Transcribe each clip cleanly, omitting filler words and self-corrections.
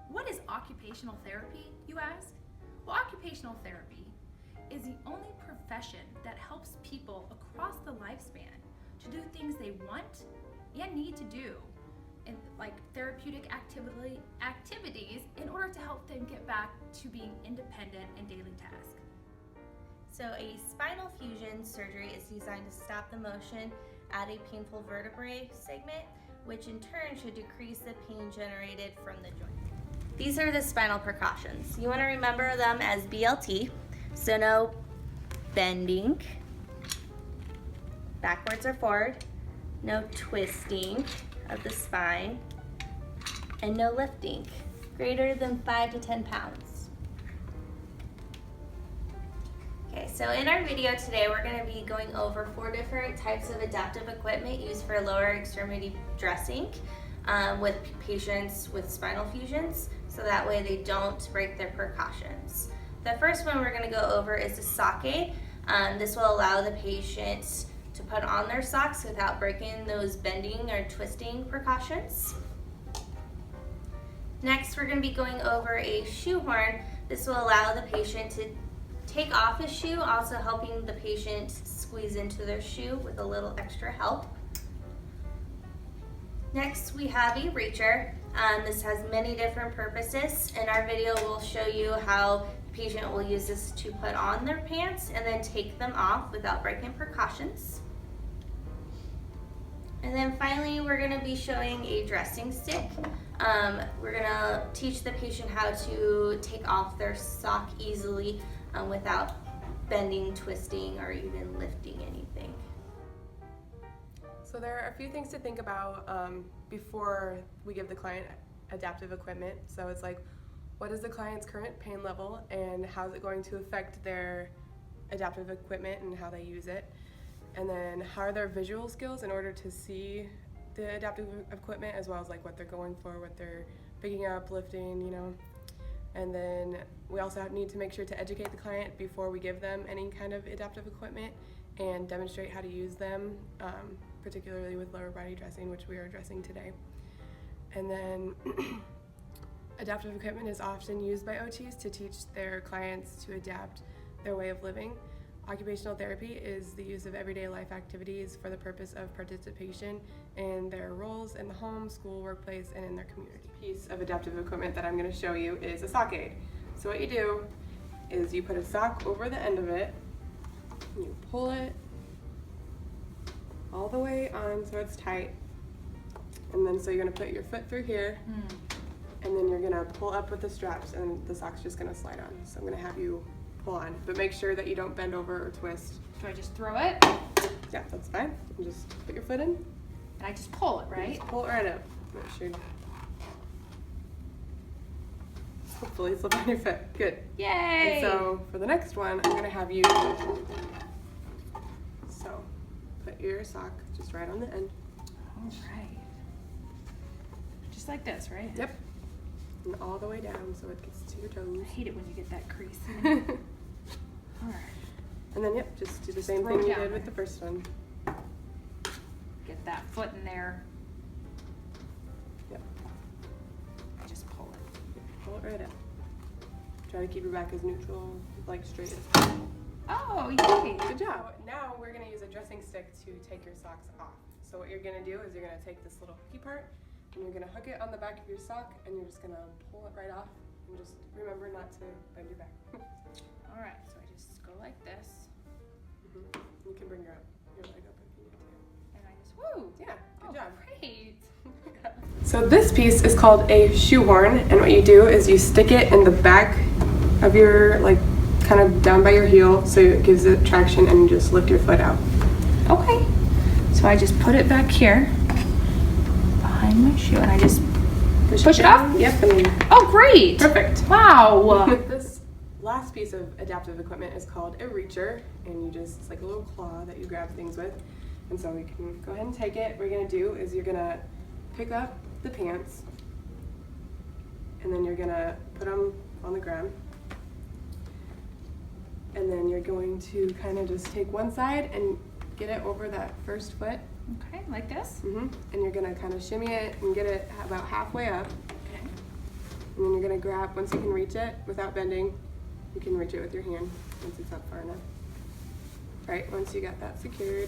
What is occupational therapy, you ask? Well, occupational therapy is the only profession that helps people across the lifespan to do things they want and need to do, and like therapeutic activities in order to help them get back to being independent in daily tasks. So a spinal fusion surgery is designed to stop the motion at a painful vertebrae segment, which in turn should decrease the pain generated from the joint. These are the spinal precautions. You want to remember them as BLT, so no bending, backwards or forward, no twisting of the spine, and no lifting greater than 5 to 10 pounds. Okay, so in our video today, we're going to be going over 4 different types of adaptive equipment used for lower extremity dressing with patients with spinal fusions, so that way they don't break their precautions. The first one we're going to go over is the sock aid. This will allow the patient to put on their socks without breaking those bending or twisting precautions. Next, we're going to be going over a shoehorn. This will allow the patient to take off his shoe, also helping the patient squeeze into their shoe with a little extra help. Next, we have a reacher. This has many different purposes. In our video, we'll show you how the patient will use this to put on their pants and then take them off without breaking precautions. And then finally, we're going to be showing a dressing stick. We're going to teach the patient how to take off their sock easily without bending, twisting, or even lifting anything. So there are a few things to think about before we give the client adaptive equipment. So it's like, what is the client's current pain level and how is it going to affect their adaptive equipment and how they use it? And then how are their visual skills in order to see the adaptive equipment, as well as like what they're going for, what they're picking up, lifting, you know. And then we also need to make sure to educate the client before we give them any kind of adaptive equipment and demonstrate how to use them, particularly with lower body dressing, which we are addressing today. And then adaptive equipment is often used by OTs to teach their clients to adapt their way of living. Occupational therapy is the use of everyday life activities for the purpose of participation in their roles in the home, school, workplace, and in their community. Piece of adaptive equipment that I'm going to show you is a sock aid. So what you do is you put a sock over the end of it, and you pull it all the way on so it's tight, and then so you're going to put your foot through here, and then you're going to pull up with the straps, and the sock's just going to slide on. So I'm going to have you pull on, but make sure that you don't bend over or twist. Do I just throw it? Yeah, that's fine. You just put your foot in. And I just pull it, right? Just pull it right up. Make sure. Hopefully slip on your foot. Good. Yay! And so for the next one, I'm gonna have you, so put your sock just right on the end. All right. Just like this, right? Yep. And all the way down so it gets to your toes. I hate it when you get that crease. All right. And then, yep, just do the same throw thing you down did with there. the first one. Get that foot in there. Yep. Just pull it. Pull it right up. Try to keep your back as neutral, like straight as possible. Oh, yay! Good job. Now we're going to use a dressing stick to take your socks off. So what you're going to do is you're going to take this little hooky part and you're going to hook it on the back of your sock and you're just going to pull it right off, and just remember not to bend your back. All right, so I just go like this. You can bring your leg up if you need to. And I just, woo! Yeah, good job. Great! So this piece is called a shoehorn, and what you do is you stick it in the back of your, like, kind of down by your heel, so it gives it traction, and you just lift your foot out. Okay. So I just put it back here behind my shoe and I just push it off? Yep. And then Oh, great! perfect. Wow! This last piece of adaptive equipment is called a reacher, and you just, it's like a little claw that you grab things with. And so we can go ahead and take it. What you're gonna do is you're gonna pick up the pants, and then you're gonna put them on the ground. And then you're going to kind of just take one side and get it over that first foot. Okay, like this? And you're gonna kind of shimmy it and get it about halfway up. Okay. And then you're gonna grab, once you can reach it without bending, you can reach it with your hand once it's up far enough. All right, once you got that secured,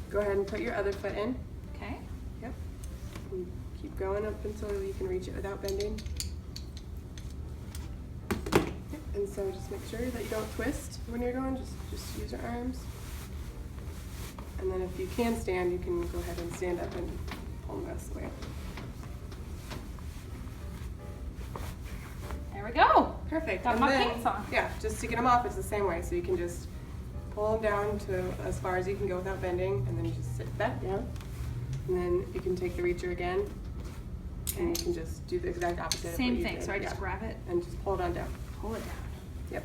go ahead and put your other foot in. Okay. Yep. And keep going up until you can reach it without bending. Yep. And so just make sure that you don't twist when you're going, just use your arms. And then if you can stand, you can go ahead and stand up and pull the rest of the way up. There we go. Perfect. Got And my then, pants on. Yeah, just to get them off, it's the same way. So you can just pull them down to as far as you can go without bending, and then you just sit back down. And then you can take the reacher again, and you can just do the exact opposite. of what Same you thing. did. So I just Yeah. grab it, And just pull it on down. pull it down. Yep.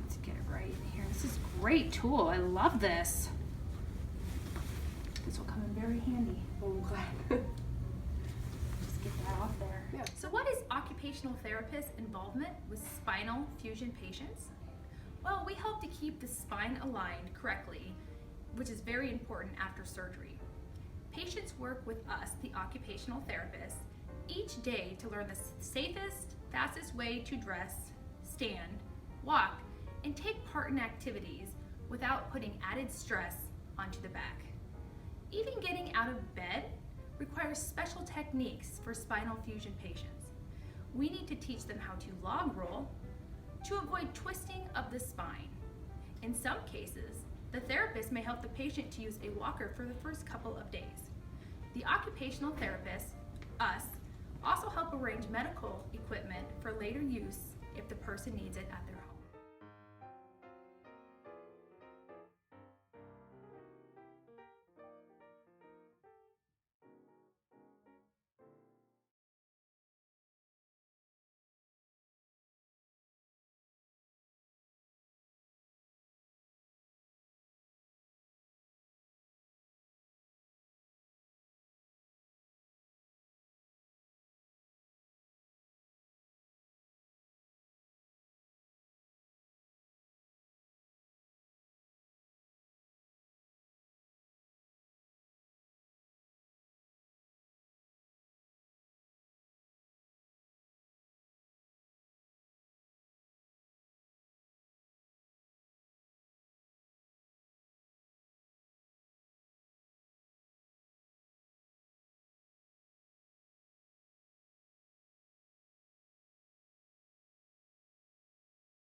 Let's get it right in here. This is a great tool. I love this. This will come in very handy. Oh, I'm glad. Just get that off there. Yeah. So what is occupational therapist involvement with spinal fusion patients? Well, we help to keep the spine aligned correctly, which is very important after surgery. Patients work with us, the occupational therapists, each day to learn the safest, fastest way to dress, stand, walk, and take part in activities without putting added stress onto the back. Even getting out of bed requires special techniques for spinal fusion patients. We need to teach them how to log roll to avoid twisting of the spine. In some cases, the therapist may help the patient to use a walker for the first couple of days. The occupational therapists, us, also help arrange medical equipment for later use if the person needs it at their